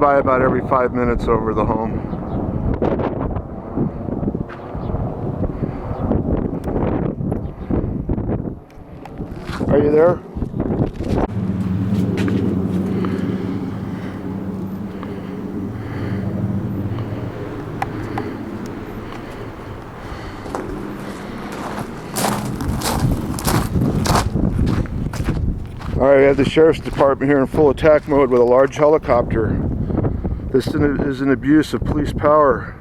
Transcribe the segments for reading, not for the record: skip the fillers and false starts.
by about every 5 minutes over the home. Are you there? Alright, we have the Sheriff's Department here in full attack mode with a large helicopter. This is an abuse of police power.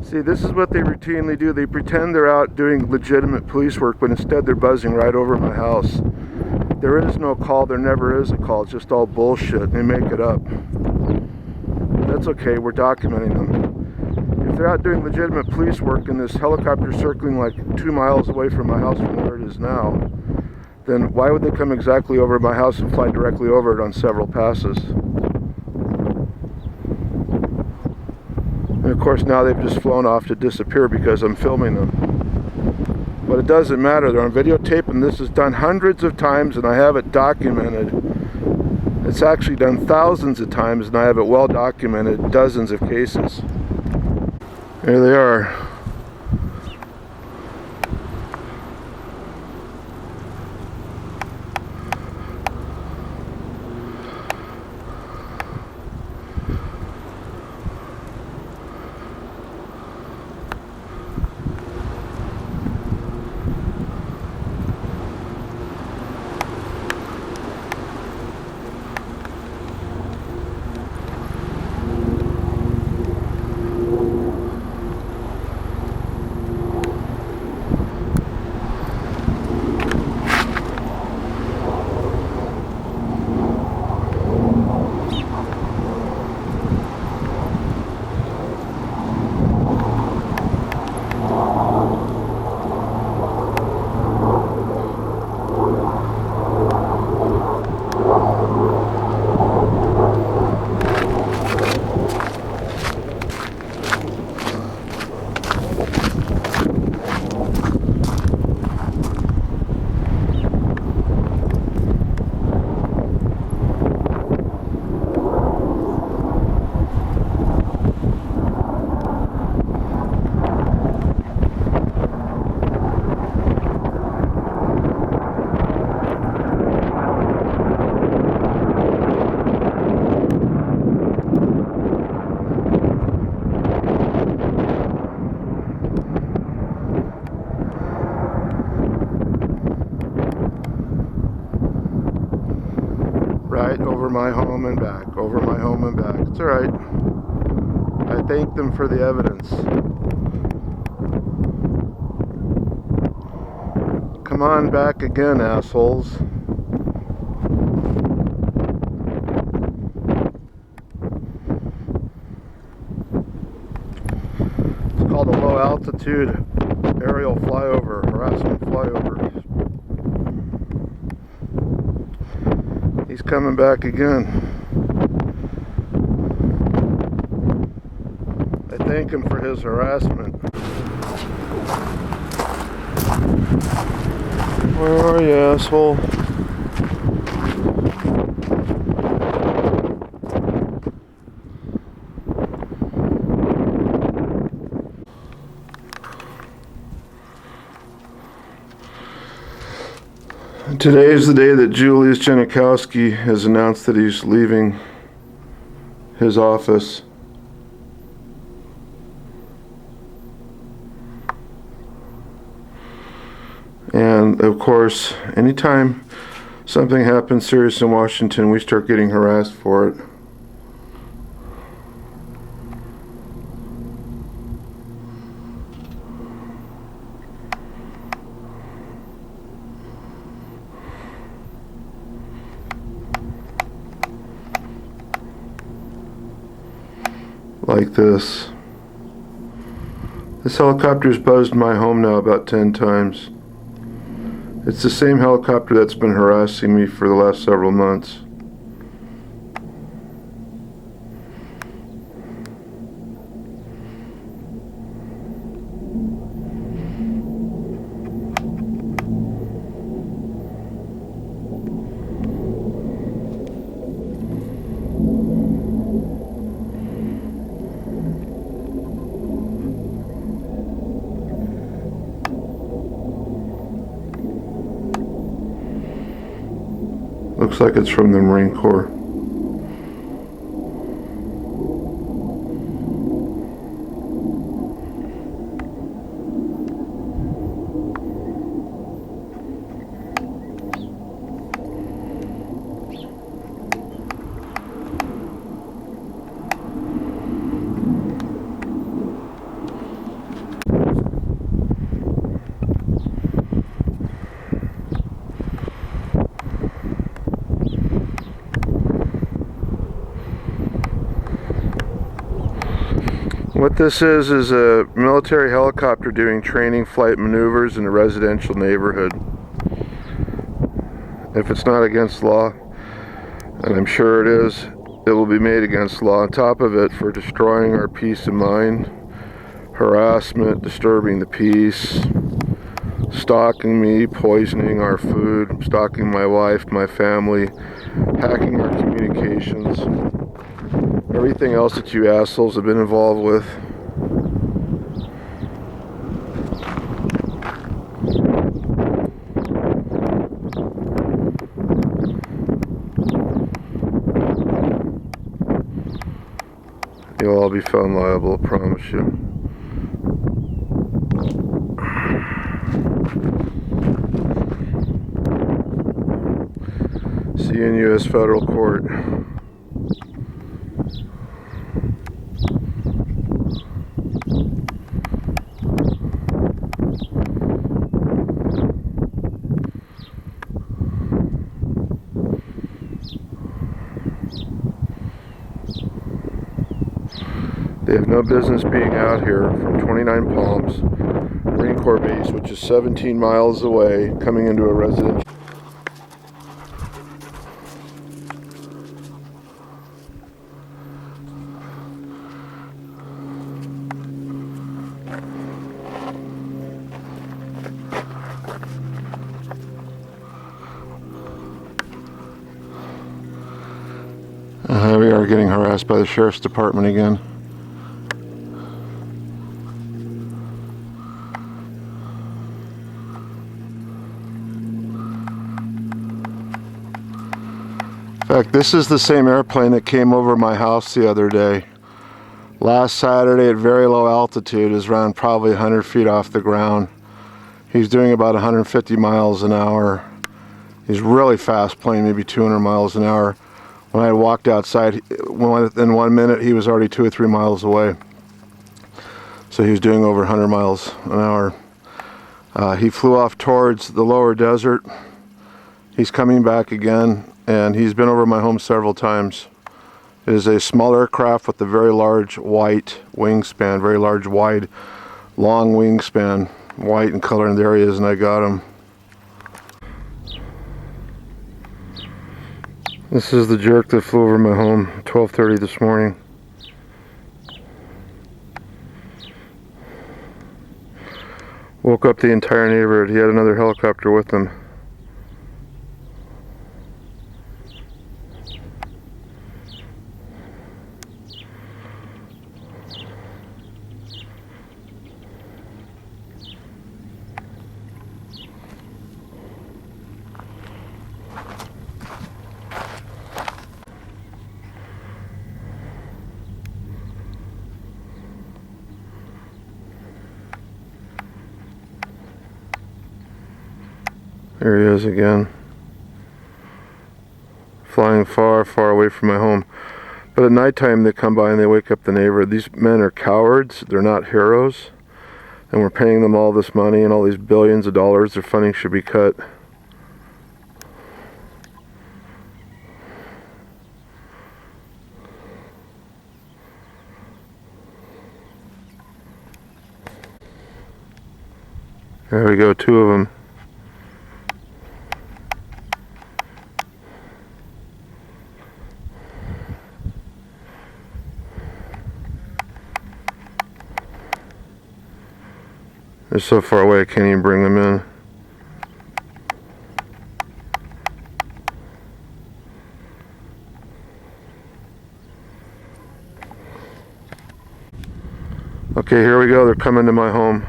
See, this is what they routinely do. They pretend they're out doing legitimate police work, but instead they're buzzing right over my house. There is no call, there never is a call, it's just all bullshit. They make it up. That's okay, we're documenting them. If they're out doing legitimate police work and this helicopter circling like 2 miles away from my house from where it is now, then why would they come exactly over my house and fly directly over it on several passes? And of course now they've just flown off to disappear because I'm filming them. But it doesn't matter, they're on videotape, and this is done hundreds of times and I have it documented. It's actually done thousands of times and I have it well documented, dozens of cases. Here they are. Right over my home and back, over my home and back. It's alright. I thank them for the evidence. Come on back again, assholes. It's called a low altitude aerial flyover, harassment flyover. He's coming back again. I thank him for his harassment. Where are you, asshole? Today is the day that Julius Janikowski has announced that he's leaving his office. And of course, anytime something happens serious in Washington, we start getting harassed for it. Like this. This helicopter's buzzed my home now about 10 times. It's the same helicopter that's been harassing me for the last several months. Looks like it's from the Marine Corps. What this is a military helicopter doing training flight maneuvers in a residential neighborhood. If it's not against law, and I'm sure it is, it will be made against law on top of it for destroying our peace of mind, harassment, disturbing the peace, stalking me, poisoning our food, stalking my wife, my family, hacking our communications. Everything else that you assholes have been involved with. You'll all be found liable, I promise you. See you in U.S. federal court. They have no business being out here from 29 Palms, Marine Corps base, which is 17 miles away, coming into a residential. We are getting harassed by the Sheriff's Department again. In fact, this is the same airplane that came over my house the other day. Last Saturday at very low altitude, is around probably 100 feet off the ground. He's doing about 150 miles an hour. He's really fast plane, maybe 200 miles an hour. When I walked outside, in 1 minute, he was already 2 or 3 miles away. So he was doing over 100 miles an hour. He flew off towards the lower desert. He's coming back again, and he's been over my home several times. It is a small aircraft with a very large white wingspan, very large, wide, long wingspan, white in color, and there he is, and I got him. This is the jerk that flew over my home at 12:30 this morning. Woke up the entire neighborhood. He had another helicopter with him. There he is again, flying far, far away from my home. But at nighttime they come by and they wake up the neighborhood. These men are cowards, they're not heroes, and we're paying them all this money and all these billions of dollars. Their funding should be cut. There we go, 2 of them. They're so far away I can't even bring them in. Okay, here we go. They're coming to my home.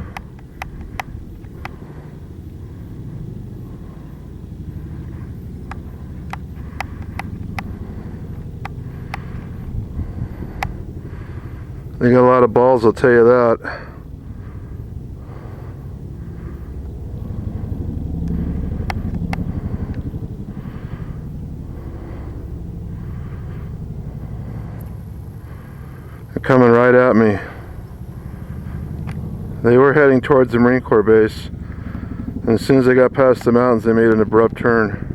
They got a lot of balls, I'll tell you that. They're coming right at me. They were heading towards the Marine Corps base, and as soon as they got past the mountains, they made an abrupt turn.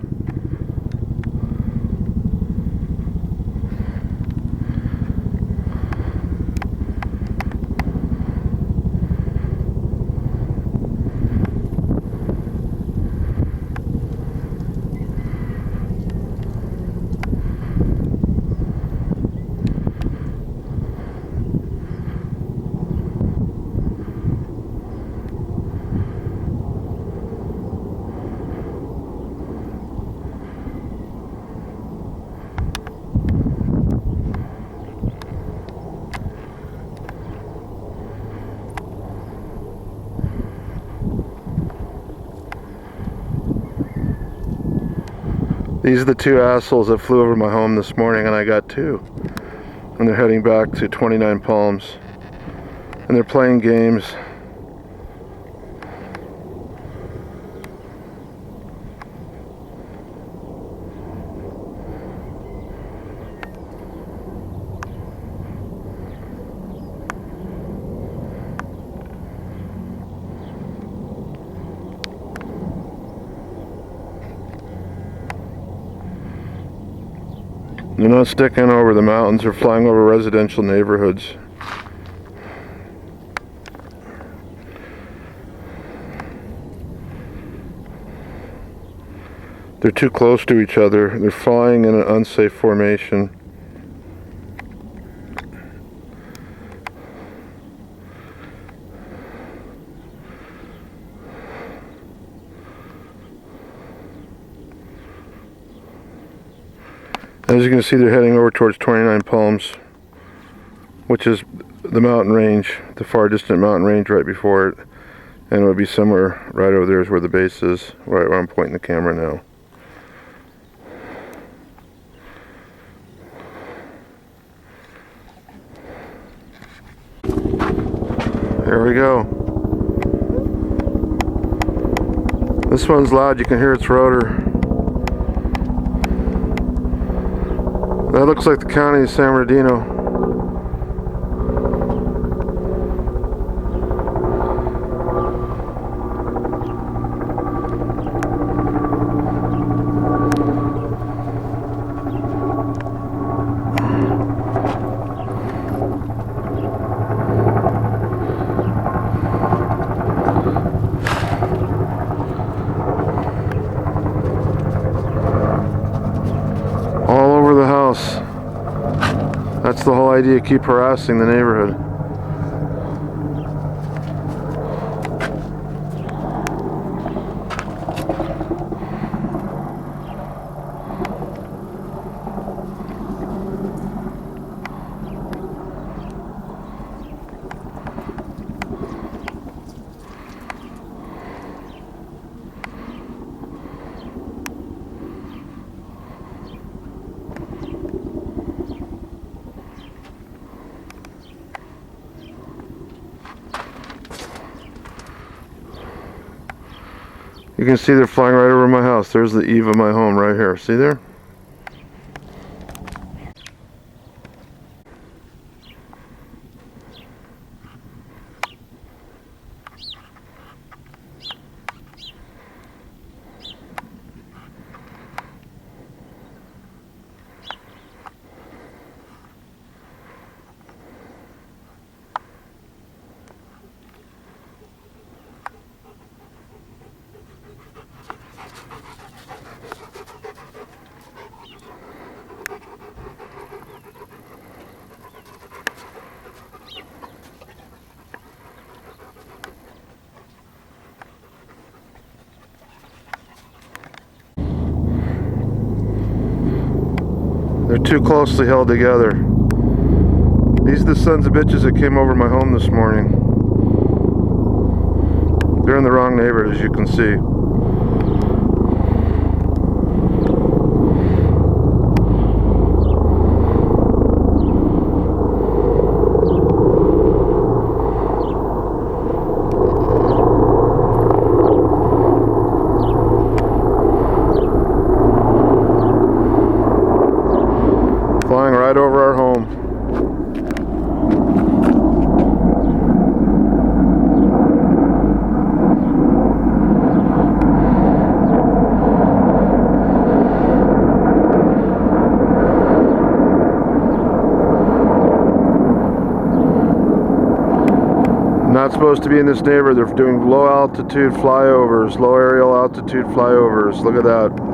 These are the two assholes that flew over my home this morning, and I got two. And they're heading back to 29 Palms. And they're playing games. They're not sticking over the mountains, they're flying over residential neighborhoods. They're too close to each other. They're flying in an unsafe formation. As you can see, they're heading over towards 29 Palms, which is the mountain range, the far distant mountain range right before it. And it would be somewhere right over there is where the base is, right where I'm pointing the camera now. There we go. This one's loud, you can hear its rotor. That looks like the county of San Bernardino. That's the whole idea, keep harassing the neighborhood. You can see they're flying right over my house. There's the eave of my home right here. See there? They're too closely held together. These are the sons of bitches that came over my home this morning. They're in the wrong neighborhood, as you can see. not supposed to be in this neighborhood. They're doing low altitude flyovers, low aerial altitude flyovers. Look at that.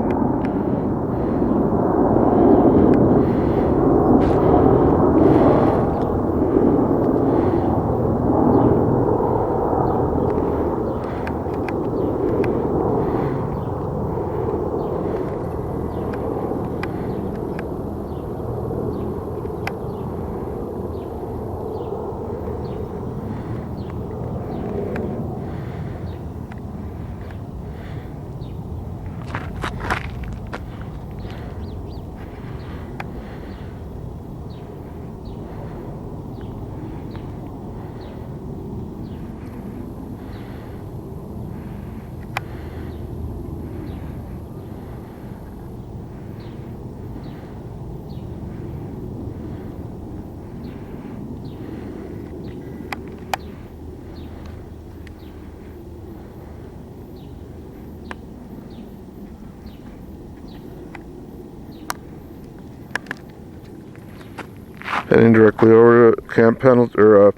Heading directly over to Camp Pendleton, or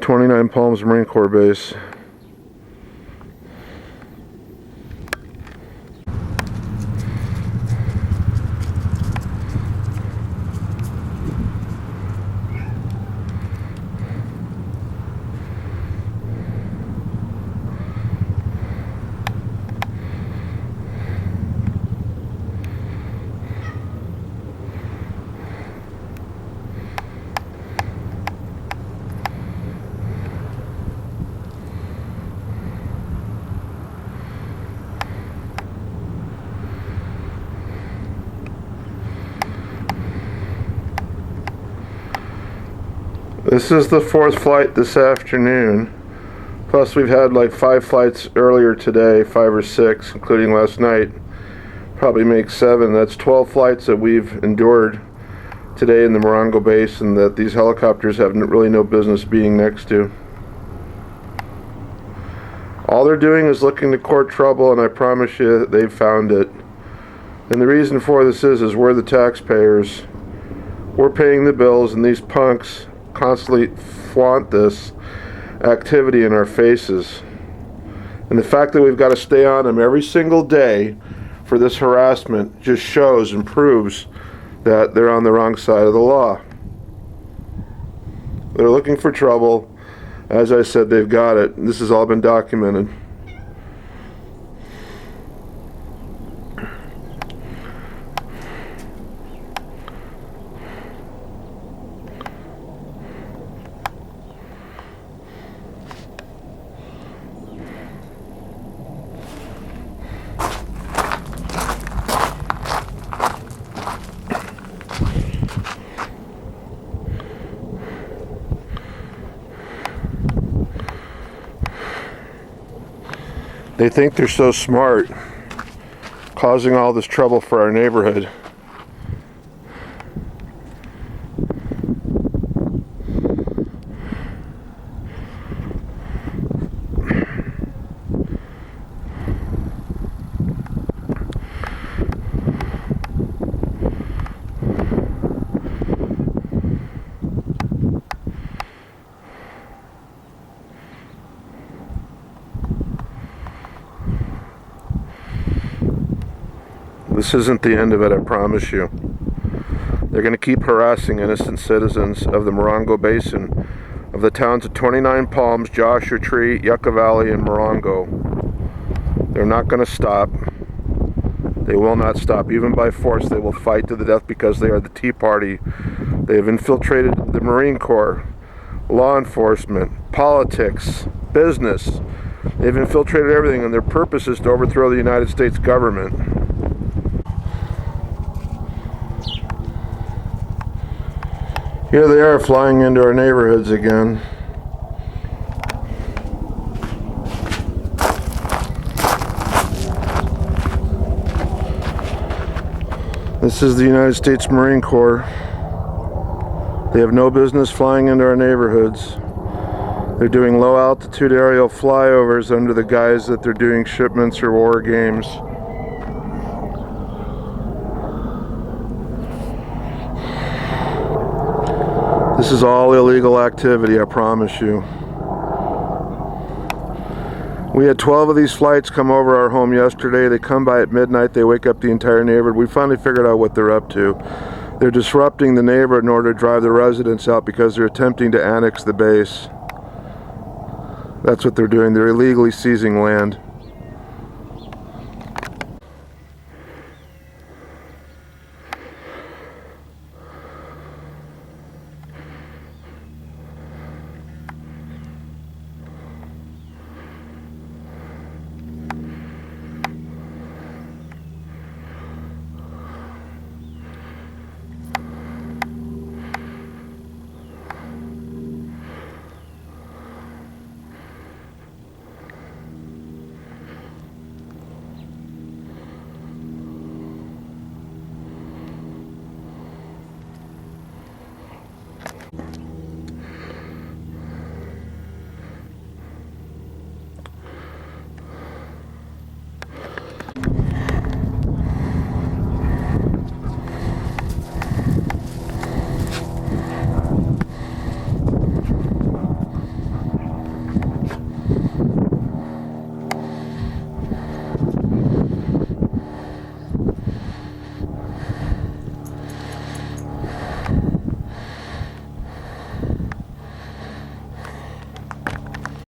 29 Palms Marine Corps Base. This is the 4th flight this afternoon. Plus we've had like 5 flights earlier today, 5 or 6, including last night. Probably makes 7. That's 12 flights that we've endured today in the Morongo Basin that these helicopters have really no business being next to. All they're doing is looking to court trouble, and I promise you they've found it. And the reason for this is we're the taxpayers. We're paying the bills, and these punks constantly flaunt this activity in our faces. And the fact that we've got to stay on them every single day for this harassment just shows and proves that they're on the wrong side of the law. They're looking for trouble. As I said, they've got it. This has all been documented. They think they're so smart, causing all this trouble for our neighborhood. This isn't the end of it, I promise you. They're going to keep harassing innocent citizens of the Morongo Basin, of the towns of 29 Palms, Joshua Tree, Yucca Valley, and Morongo. They're not going to stop. They will not stop. Even by force, they will fight to the death because they are the Tea Party. They have infiltrated the Marine Corps, law enforcement, politics, business. They've infiltrated everything, and their purpose is to overthrow the United States government. Here they are flying into our neighborhoods again. This is the United States Marine Corps. They have no business flying into our neighborhoods. They're doing low altitude aerial flyovers under the guise that they're doing shipments or war games. This is all illegal activity, I promise you. We had 12 of these flights come over our home yesterday. They come by at midnight. They wake up the entire neighborhood. We finally figured out what they're up to. They're disrupting the neighborhood in order to drive the residents out because they're attempting to annex the base. That's what they're doing. They're illegally seizing land.